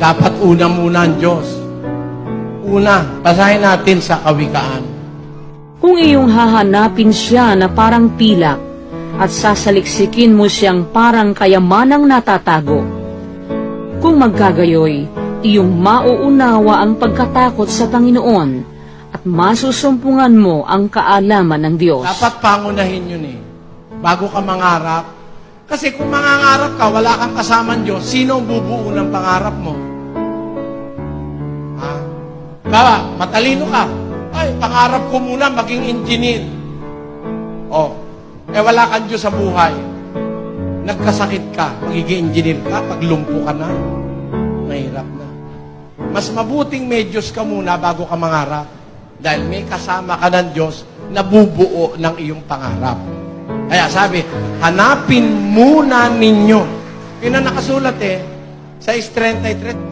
Dapat una muna ang Diyos. Una, basahin natin sa Kawikaan. Kung iyong hahanapin siya na parang pilak at sasaliksikin mo siyang parang kayamanang natatago, kung magkagayoy, iyong mauunawa ang pagkatakot sa Panginoon at masusumpungan mo ang kaalaman ng Diyos. Dapat pangunahin yun bago ka mangarap. Kasi kung mangangarap ka, wala kang kasamang Diyos, sino ang bubuo ng pangarap mo? Ha? Bawa, matalino ka. Ay, pangarap ko muna maging engineer. Wala kang Diyos sa buhay. Nagkasakit ka, magiging engineer ka, paglumpo ka na, mahirap na. Mas mabuting may Diyos ka muna bago ka mangarap. Dahil may kasama ka ng Diyos na bubuo ng iyong pangarap. Kaya sabi, hanapin muna ninyo. Yun ang nakasulat sa 6:33.